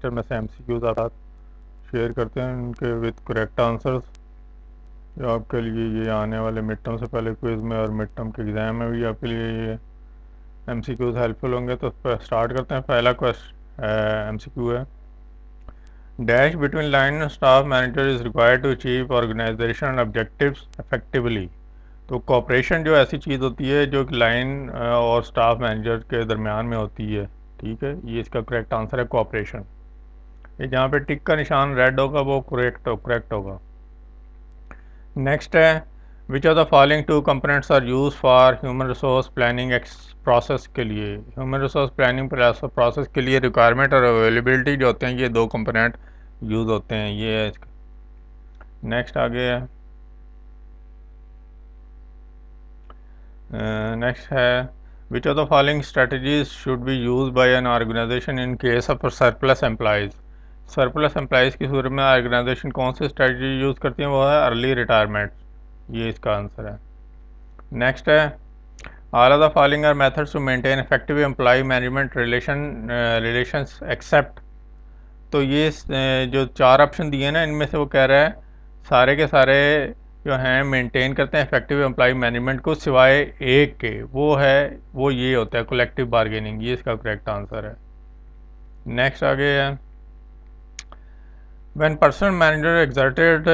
Lecture में से MCQs आप शेयर करते हैं उनके विद करेक्ट आंसर्स, जो आपके लिए ये आने वाले मिड टर्म से पहले क्विज़ में और मिड टर्म के एग्ज़ाम में भी आपके लिए ये MCQs हेल्पफुल होंगे। तो स्टार्ट करते हैं। पहला MCQ है, dash between line staff manager is required to achieve organization objectives effectively. तो कोऑपरेशन जो ऐसी चीज़ होती है जो कि लाइन और स्टाफ मैनेजर के दरमियान में होती है, ठीक है, ये इसका करेक्ट आंसर है कोऑपरेशन। ये जहाँ पे टिक का निशान रेड होगा वो करेक्ट होगा। नेक्स्ट है, which of the following two components are use for human resource planning process के लिए। ह्यूमन रिसोर्स प्लानिंग प्रोसेस के लिए रिक्वायरमेंट और अवेलेबिलिटी जो होते हैं ये दो कंपोनेंट यूज होते हैं, ये है इसका। नेक्स्ट आगे है, नेक्स्ट है, which of the following strategies should be use by an organization in case of surplus employees. Surplus employees की सूरत में ऑर्गेनाइजेशन कौन सी स्ट्रेटजी यूज़ करती है, वो है अर्ली रिटायरमेंट, ये इसका आंसर है। नेक्स्ट है, all of the following are methods to maintain effective employee management relations except. तो ये जो चार ऑप्शन दिए हैं ना, इनमें से वो कह रहा है सारे के सारे जो हैं मेंटेन करते हैं इफेक्टिव एम्प्लॉय मैनेजमेंट को, सिवाय एक के, वो ये होता है कलेक्टिव बार्गेनिंग, ये इसका करेक्ट आंसर है। नेक्स्ट आगे है, when personnel manager exerted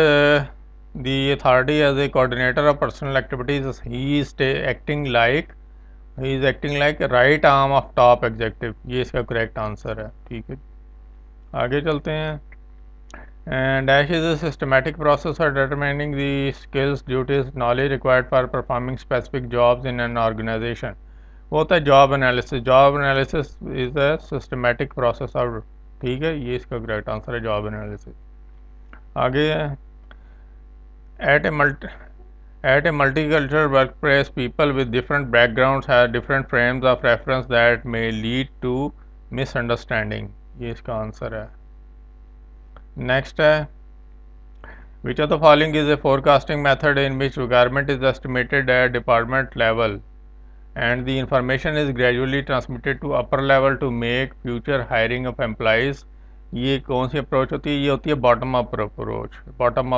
the authority as a coordinator of personal activities, he is acting like right arm of top executive, ये इसका करेक्ट आंसर है, ठीक है। आगे चलते हैं। Dash is a systematic process for determining the skills, duties, knowledge required for performing specific jobs in an organization। वो होता है job analysis. Job analysis is a systematic process of, ठीक है, ये इसका करेक्ट आंसर है जॉब एनालिसिस। आगे है, At a multicultural workplace, people with different backgrounds have different frames of reference that may lead to misunderstanding, ये इसका answer है। नेक्स्ट है, which of the following is a forecasting method in which requirement is estimated at department level and the information is gradually transmitted to upper level to make future hiring of employees। ये कौन सी approach होती है, ये होती है bottom up approach. Bottom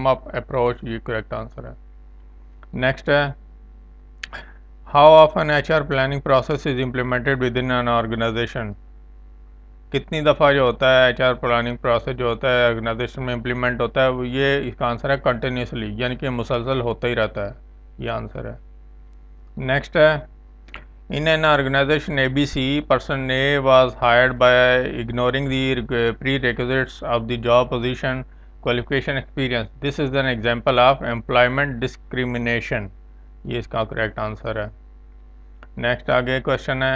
up approach ये correct answer है। Next है, how often HR planning process is implemented within an organization. कितनी दफ़ा जो होता है HR प्लानिंग प्रोसेस जो होता है ऑर्गेनाइजेशन में इम्प्लीमेंट होता है, वो ये इसका आंसर है कंटिन्यूसली, यानी कि मुसलसल होता ही रहता है, ये आंसर है। नेक्स्ट है, in an organization ABC, person A was hired by ignoring the prerequisites of the job position, qualification, experience. This is an example of employment discrimination, ये इसका करेक्ट आंसर है। नेक्स्ट आगे क्वेश्चन है,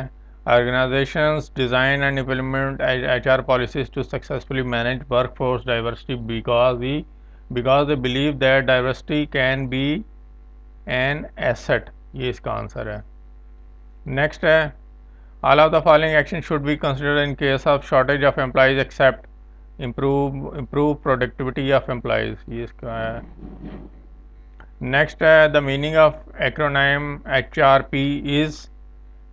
organizations design and implement HR policies to successfully manage workforce diversity because they believe that diversity can be an asset, ये इसका answer है। Next है, all of the following action should be considered in case of shortage of employees except improve productivity of employees, ये इसका है। Next है, the meaning of acronym HRP is.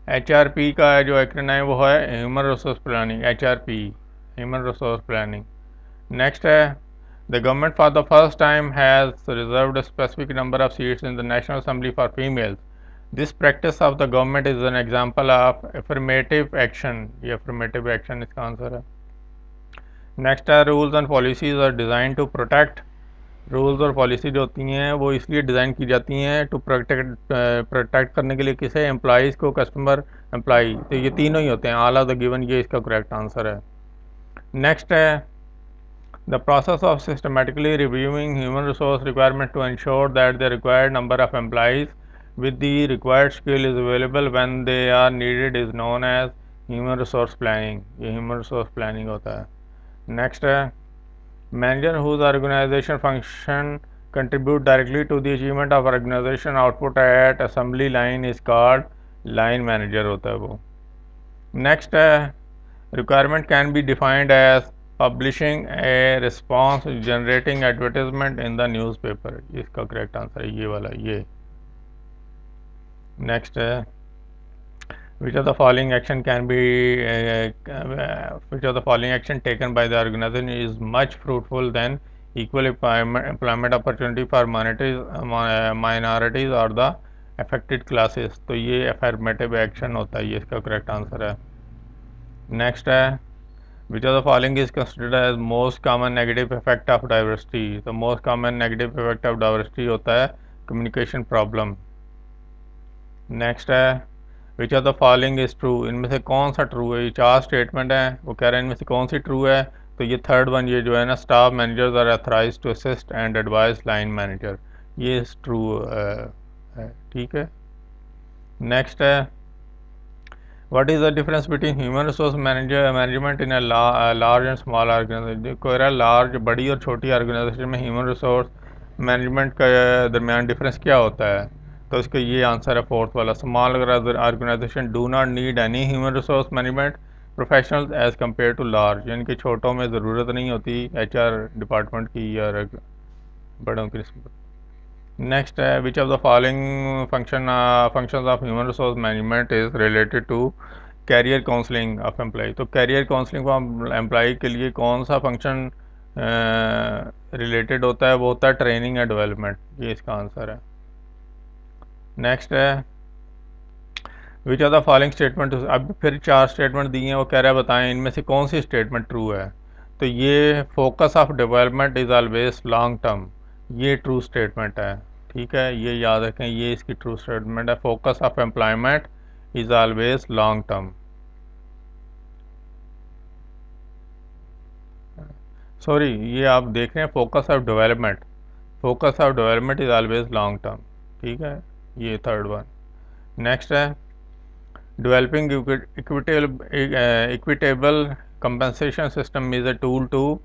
HRP का जो एक्रोनाइम वो है human resource planning, HRP human resource planning. Next है, the government for the first time has reserved a specific number of seats in the national assembly for females. This practice of the government is an example of affirmative action, ये affirmative action इसका answer है। Next है, rules and policies are design to protect. Rules और policy जो होती हैं वो इसलिए डिज़ाइन की जाती हैं टू प्रोटेक्ट करने के लिए किसे, एम्प्लॉयज़ को, कस्टमर, एम्प्लॉई, तो ये तीनों ही होते हैं, ऑल ऑफ द गिवन, ये इसका करेक्ट आंसर है। नेक्स्ट है, the process of systematically reviewing human resource requirement to ensure that the required number of employees with the required skill is available when they are needed is known as human resource planning, ये human resource planning होता है। Next है, manager whose organization function contribute directly to the achievement of organization output at assembly line is called line manager होता है वो। Next है, requirement can be defined as publishing a response generating advertisement in the newspaper, इसका correct answer है ये वाला, ये। Next है, which of the following action can be which of the following action taken by the organization is much fruitful than equal employment opportunity for minorities or the affected classes। तो ये affirmative action होता है, ये इसका correct answer है। next है which of the following is considered as most common negative effect of diversity। तो most common negative effect of diversity होता है communication problem। next है which of the following is true, इनमें से कौन सा ट्रू है। ये 4 स्टेटमेंट है, वो कह रहे हैं इनमें से कौन सी ट्रू है। तो ये थर्ड वन, ये जो है ना, staff managers are authorised to assist and advise line manager, ये ट्रू है। ठीक है। नेक्स्ट है what is the difference between human resource management in large and small organisation. कोई लार्ज, बड़ी और छोटी ऑर्गेनाइजेशन में ह्यूमन रिसोर्स मैनेजमेंट के दरमियान डिफरेंस क्या होता है। तो इसका ये आंसर है फोर्थ वाला। Small organization do not need any human resource management professionals as compare to large, यानी कि छोटों में ज़रूरत नहीं होती HR डिपार्टमेंट की या बड़ों की। नेक्स्ट है which of the following functions of human resource management is related to career counselling of employee. तो कैरियर काउंसलिंग फॉर एम्प्लॉय के लिए कौन सा फंक्शन रिलेटेड होता है, वो होता है ट्रेनिंग एंड डेवलपमेंट, ये इसका आंसर है। नेक्स्ट है which of the following statement, अब फिर 4 स्टेटमेंट दिए हैं, वो कह रहा है बताएं इनमें से कौन सी स्टेटमेंट ट्रू है। तो ये focus of development is always long term, ये ट्रू स्टेटमेंट है। ठीक है, ये याद रखें, ये इसकी ट्रू स्टेटमेंट है। Focus of employment is always long term. Sorry, ये आप देख रहे हैं focus of development, focus of development is always long term. ठीक है, ये थर्ड वन। नेक्स्ट है developing equitable compensation system is a tool to,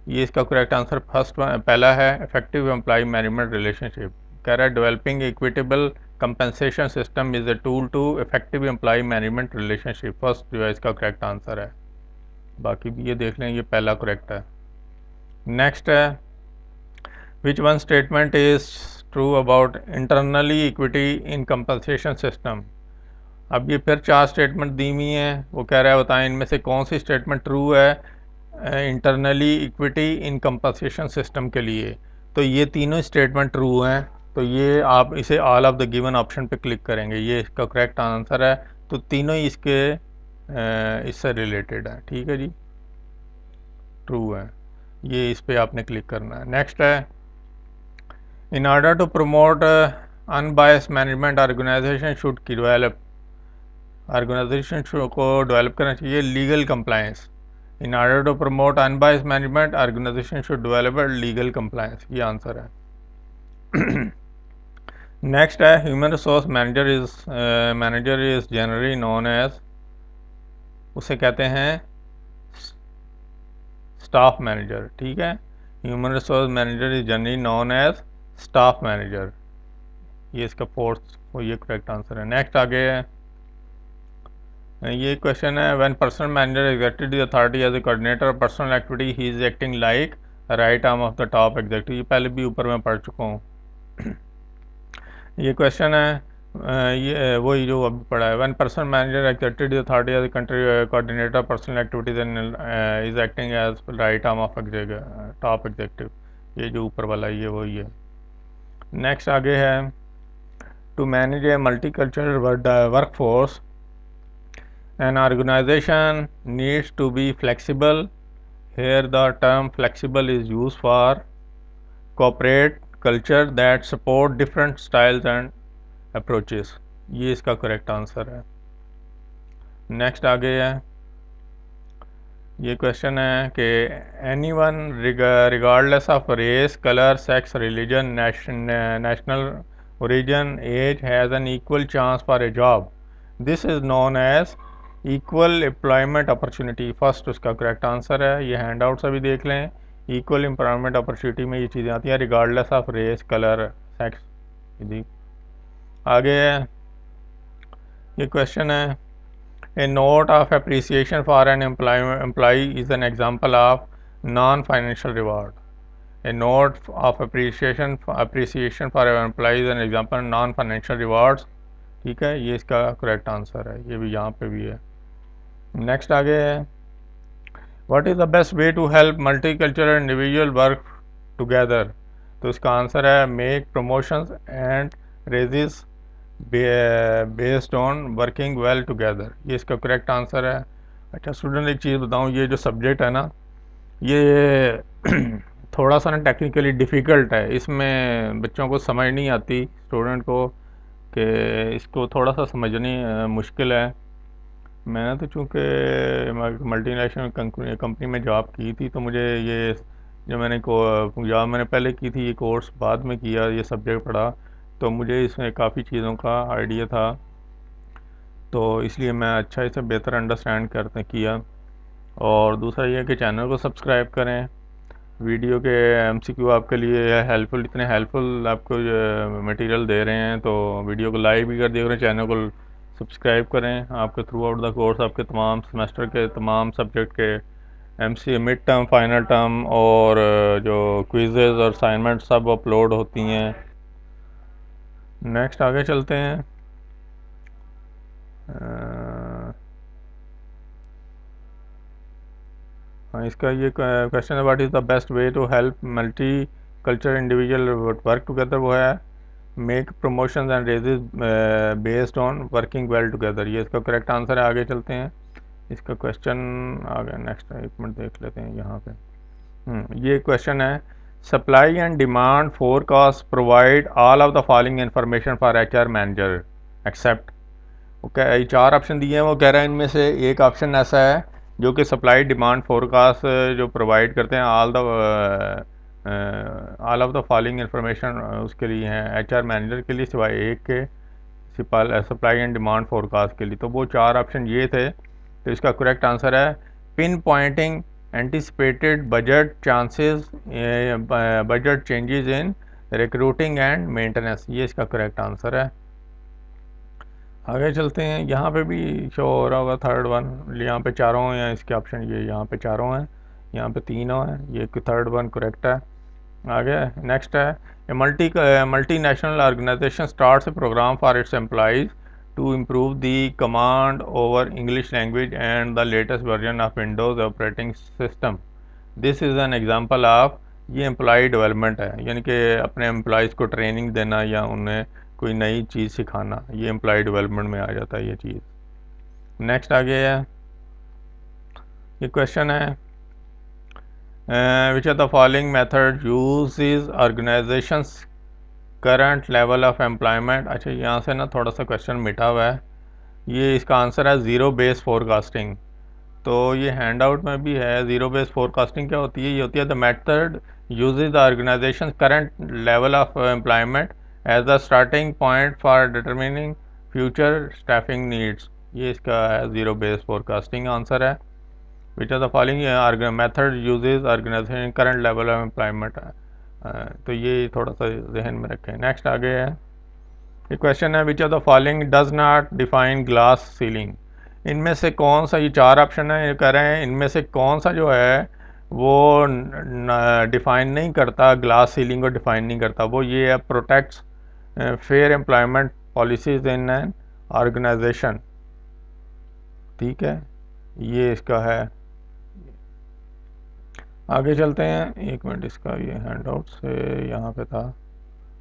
ये इसका करेक्ट आंसर फर्स्ट पहला है इफेक्टिव एम्प्लॉय मैनेजमेंट रिलेशनशिप। कह रहा है developing equitable compensation system is a tool to effective employee management relationship, first जो है इसका करेक्ट आंसर है। बाकी भी ये देख लें, ये पहला करेक्ट है। नेक्स्ट है which one statement is true about internally equity in compensation system. अब ये फिर 4 स्टेटमेंट दी हुई हैं, वो कह रहा है बताएं इनमें से कौन सी स्टेटमेंट ट्रू है internally equity in compensation system के लिए। तो ये तीनों स्टेटमेंट ट्रू हैं, तो ये आप इसे all of the given option पे क्लिक करेंगे, ये इसका करेक्ट आंसर है। तो तीनों ही इसके इससे रिलेटेड है। ठीक है जी, ट्रू है, ये इस पे आपने क्लिक करना है। नेक्स्ट है in order to promote unbiased management organization should की डेवलप, ऑर्गेनाइजेशन को डेवलप करना चाहिए legal compliance. In order to promote unbiased management organization should develop legal compliance, ये आंसर है। नेक्स्ट है human resource manager is generally known as, उसे कहते हैं स्टाफ मैनेजर। ठीक है, human resource manager is generally known as staff manager, ये इसका फोर्थ, ये करेक्ट आंसर है। नेक्स्ट आगे है, ये क्वेश्चन है when personnel manager exacted the authority as a coordinator personnel activity he is acting like right arm of the top executive, ये पहले भी ऊपर मैं पढ़ चुका हूँ। ये क्वेश्चन है ये वही जो अभी पढ़ा है, when personnel manager exacted the authority as a country coordinator personnel activities is acting as right arm of top executive, ये जो ऊपर वाला ये वही है। नेक्स्ट आगे है to manage a multicultural workforce an organization needs to be flexible, here the term flexible is used for corporate culture that support different styles and approaches, ये इसका करेक्ट आंसर है। नेक्स्ट आगे है, ये क्वेश्चन है कि anyone regardless of race, color, sex, religion, national origin, age has an equal chance for a job, this is known as equal employment opportunity, first उसका correct answer है। ये hand out से भी देख लें, इक्वल एम्प्लॉयमेंट अपॉर्चुनिटी में ये चीज़ें आती हैं, regardless of race, colour, sex. आगे ये क्वेश्चन है a note of appreciation for an employee is an example of non financial reward, a note of appreciation for an employee is an example non financial rewards, ठीक है, ये इसका correct answer है, ये भी यहाँ पे भी है। नेक्स्ट आगे है, what is the best way to help multi cultural individual work together. तो इसका आंसर है make promotions and raises based on working well together, ये इसका करेक्ट आंसर है। अच्छा स्टूडेंट, एक चीज़ बताऊँ, ये जो सब्जेक्ट है ना, ये थोड़ा सा ना टेक्निकली डिफ़िकल्ट है, इसमें बच्चों को समझ नहीं आती, स्टूडेंट को, कि इसको थोड़ा सा समझनी मुश्किल है। मैंने तो चूँकि मल्टीनेशनल कंपनी में जॉब की थी, तो मुझे ये जो जॉब मैंने पहले की थी, ये कोर्स बाद में किया, ये सब्जेक्ट पढ़ा, तो मुझे इसमें काफ़ी चीज़ों का आइडिया था, तो इसलिए मैं अच्छा इसे बेहतर अंडरस्टैंड करते किया। और दूसरा ये है कि चैनल को सब्सक्राइब करें, वीडियो के एमसीक्यू आपके लिए हेल्पफुल, इतने हेल्पफुल आपको मटेरियल दे रहे हैं, तो वीडियो को लाइक भी कर दिया करें, चैनल को सब्सक्राइब करें। आपके थ्रू आउट द कोर्स आपके तमाम सेमेस्टर के तमाम सब्जेक्ट के MC mid term, final term और जो क्विज़ेज़ और असाइनमेंट सब अपलोड होती हैं। नेक्स्ट आगे चलते हैं। हाँ, इसका ये क्वेश्चन है, what is the best way to help multi culture individual work together, वो है make promotion and raises based on working well together, ये इसका करेक्ट आंसर है। आगे चलते हैं, इसका क्वेश्चन आगे नेक्स्ट, एक मिनट देख लेते हैं यहाँ पे। ये क्वेश्चन है, supply and demand forecast provide all of the following information for HR manager except. Okay, ये 4 ऑप्शन दिए हैं, वो कह रहा है इनमें से एक ऑप्शन ऐसा है जो कि सप्लाई डिमांड फोरकास्ट जो प्रोवाइड करते हैं all of the following information उसके लिए हैं एचआर मैनेजर के लिए, सिवाय एक के, सप्लाई एंड डिमांड फोरकास्ट के लिए। तो वो 4 ऑप्शन ये थे, तो इसका करेक्ट आंसर है pin pointing anticipated budget chances budget changes in recruiting and maintenance, ये इसका करेक्ट आंसर है। आगे चलते हैं, यहाँ पे भी शो हो रहा होगा थर्ड वन, यहाँ पे चारों हैं इसके ऑप्शन, ये यहाँ पे चारों हैं, यहाँ पे तीनों हैं, ये थर्ड वन करेक्ट है। आगे नेक्स्ट है, a multinational organisation starts a programme for its employees to improve the command over English language and the latest version of Windows operating system, this is an example of, ये employee development है, यानी कि अपने employees को training देना या उन्हें कोई नई चीज़ सिखाना, ये एम्प्लॉय डेवलपमेंट में आ जाता है ये चीज़। नेक्स्ट आगे है, ये क्वेश्चन है, which are the following method uses organizations current level of employment. अच्छा, यहाँ से ना थोड़ा सा क्वेश्चन मिटा हुआ है, ये इसका आंसर है ज़ीरो बेस फोरकास्टिंग। तो ये हैंड आउट में भी है, ज़ीरो बेस फोरकास्टिंग क्या होती है, ये होती है the method uses the organization current level of employment as the starting point for determining future staffing needs, ये इसका है ज़ीरो बेस फोरकास्टिंग आंसर है। Which are the following method uses organization current level of employment, तो ये थोड़ा सा जहन में रखें। नेक्स्ट आगे है, ये क्वेश्चन है, which are the following does not define glass ceiling, इनमें से कौन सा, ये 4 ऑप्शन है, ये कह रहे हैं इनमें से कौन सा जो है वो डिफ़ाइन नहीं करता, ग्लास सीलिंग को डिफ़ाइन नहीं करता, वो ये है protects fair employment policies in an organization, ठीक है, ये इसका है। आगे चलते हैं, एक मिनट, इसका ये हैंड आउट से यहाँ पे था,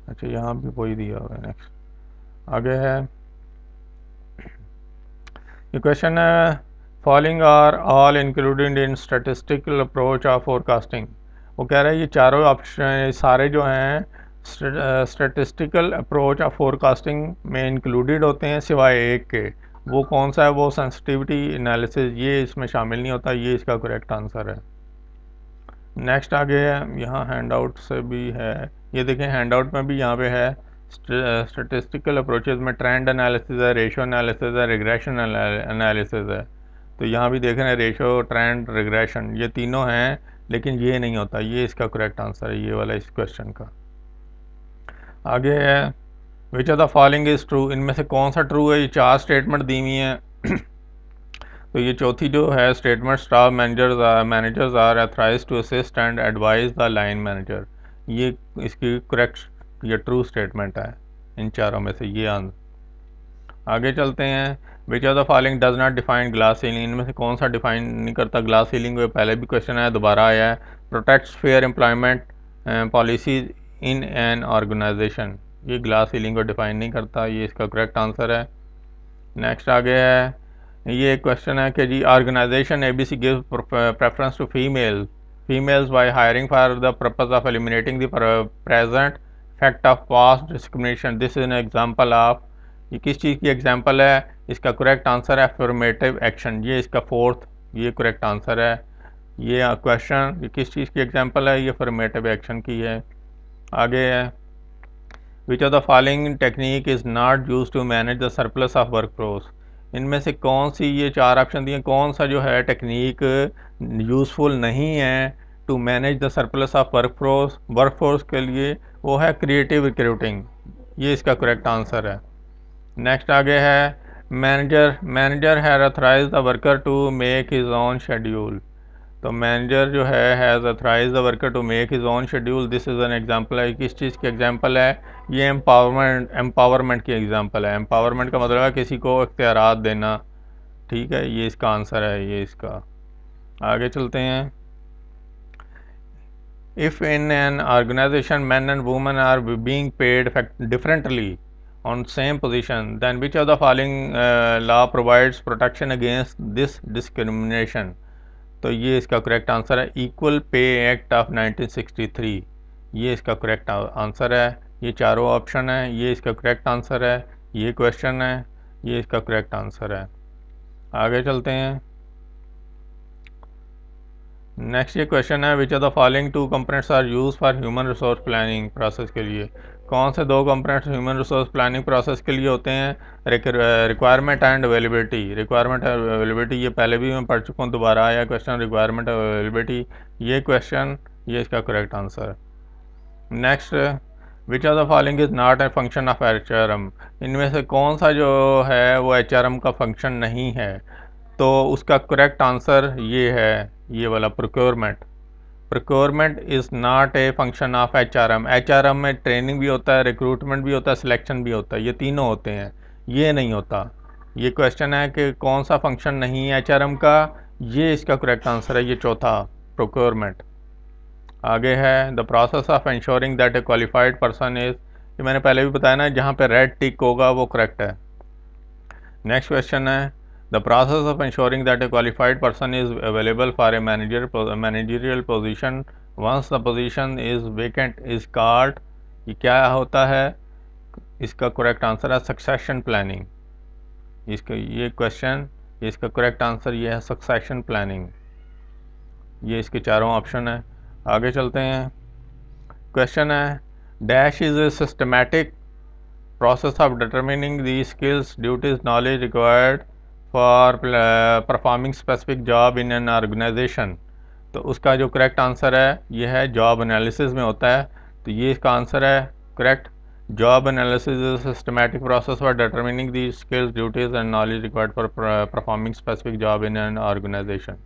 अच्छा यहाँ भी वही दिया हुआ है। नेक्स्ट आगे है, ये क्वेश्चन है, following are all included in statistical approach of forecasting, वो कह रहा है ये चारों ऑप्शन सारे जो हैं स्टैटिस्टिकल अप्रोच ऑफ फोरकास्टिंग में इंक्लूडेड होते हैं, सिवाय एक के, वो कौन सा है, वो सेंसिटिविटी एनालिसिस, ये इसमें शामिल नहीं होता, ये इसका करेक्ट आंसर है। नेक्स्ट आगे है, यहाँ हैंड आउट से भी है, ये देखें हैंड आउट में भी यहाँ पे है स्टेटिस्टिकल अप्रोचेज में ट्रेंड एनालिसिस है, रेशो एनालिसिस है, रिग्रेशन एनालिसिस है, तो यहाँ भी देख रहे हैं रेशो, ट्रेंड, रिग्रेशन, ये तीनों हैं, लेकिन ये नहीं होता, ये इसका करेक्ट आंसर है, ये वाला इस क्वेश्चन का। आगे है, which are the following is true, इनमें से कौन सा ट्रू है, ये 4 स्टेटमेंट दी हुई हैं तो ये चौथी जो है statement, staff managers are authorized to assist and advise the line manager, ये इसकी करेक्ट, ये ट्रू स्टेटमेंट है इन चारों में से, ये आंसर। आगे चलते हैं। विच of the following does not define glass ceiling, इनमें से कौन सा डिफाइन नहीं करता ग्लास सीलिंग को? पहले भी क्वेश्चन आया, दोबारा आया है। Protects fair employment policies in an organization, ये ग्लास सीलिंग को डिफाइन नहीं करता, ये इसका करेक्ट आंसर है। नेक्स्ट आगे है, ये एक क्वेश्चन है कि जी organisation ABC gives preference to females by hiring for the purpose of eliminating the present fact of past discrimination, this is an example of, ये किस चीज़ की एग्जांपल है? इसका करेक्ट आंसर है अफर्मेटिव एक्शन, ये इसका फोर्थ, ये करेक्ट आंसर है। ये क्वेश्चन ये किस चीज़ की एग्जांपल है? ये अफर्मेटिव एक्शन की है। आगे है, which of the following technique is not use to manage the surplus of workforce, इनमें से कौन सी, ये चार ऑप्शन दिए, कौन सा जो है टेक्निक यूज़फुल नहीं है to manage the surplus of workforce के लिए? वो है क्रिएटिव रिक्रूटिंग, ये इसका करेक्ट आंसर है। नेक्स्ट आगे है, manager has authorize the worker to make his own schedule, तो मैनेजर जो है has authorize the worker to make his own schedule, this is an example है, किस चीज़ की एग्जांपल है? ये एम्पावरमेंट की एग्जांपल है। एम्पावरमेंट का मतलब है किसी को इख्तियारात देना, ठीक है, ये इसका आंसर है, ये इसका। आगे चलते हैं। If in an organization man and women are being paid differently on same position, then which of the following law provides protection against this discrimination? तो ये इसका करेक्ट आंसर है इक्वल पे एक्ट ऑफ 1963, ये इसका correct answer है। ये चारों option है, ये इसका करेक्ट आंसर है, ये क्वेश्चन है, ये इसका करेक्ट आंसर है। आगे चलते हैं। नेक्स्ट ये क्वेश्चन है, which of the following two components are use for human resource planning process के लिए? कौन से दो components human resource planning process के लिए होते हैं? Requirement and availability. Requirement and availability ये पहले भी मैं पढ़ चुका हूँ, दोबारा आया क्वेश्चन रिक्वायरमेंट एंड अवेलेबिलिटी, ये क्वेश्चन, ये इसका correct answer. Next, which of the following is not a function of HRM, इनमें से कौन सा जो है वो HRM का फंक्शन नहीं है? तो उसका करेक्ट आंसर ये है, ये वाला procurement is not a function of HRM में ट्रेनिंग भी होता है, रिक्रूटमेंट भी होता है, सिलेक्शन भी होता है, ये तीनों होते हैं, ये नहीं होता। ये क्वेश्चन है कि कौन सा फंक्शन नहीं है HRM का, ये इसका करेक्ट आंसर है, ये चौथा, प्रोक्योरमेंट। आगे है, the process of ensuring that A qualified person is, ये मैंने पहले भी बताया ना, जहाँ पे रेड टिक होगा वो करेक्ट है। नेक्स्ट क्वेश्चन है, the process of ensuring that a qualified person is available for a managerial position once the position is vacant is called, ये क्या होता है? इसका करेक्ट आंसर है सक्सेशन प्लानिंग, इसका ये क्वेश्चन, इसका करेक्ट आंसर ये है सक्सेशन प्लानिंग, ये इसके चारों ऑप्शन है। आगे चलते हैं। क्वेश्चन है, dash is a systematic process of determining the skills, duties, knowledge required for performing specific job in an organization, तो उसका जो करेक्ट आंसर है ये है जॉब एनालिसिस में होता है, तो ये इसका आंसर है correct. Job analysis is systematic process for determining the skills, duties and knowledge required for performing specific job in an organization.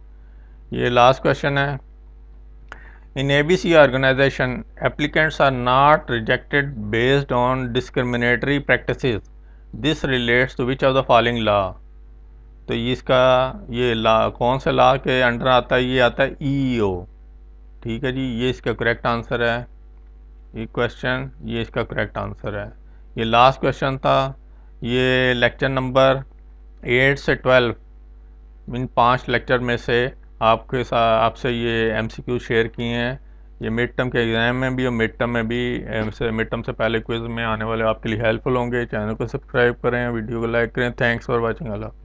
ये लास्ट क्वेश्चन है, in ABC organization, applicants are not rejected based on discriminatory practices. This relates to which of the following law? तो इसका ये ला कौन से law के under आता है? ये आता है EEO, ठीक है जी, ये इसका करेक्ट आंसर है। ये क्वेश्चन, ये इसका करेक्ट आंसर है। ये लास्ट क्वेश्चन था, ये लेक्चर नंबर 8 से 12, इन 5 लेक्चर में से आपके साथ आपसे ये MCQ शेयर किए हैं। ये मिड टर्म के एग्ज़ाम में भी और मिड टर्म में भी, मिड टर्म से पहले क्विज़ में आने वाले आपके लिए हेल्पफुल होंगे। चैनल को सब्सक्राइब करें, वीडियो को लाइक करें। Thanks for watching. अल्लाह।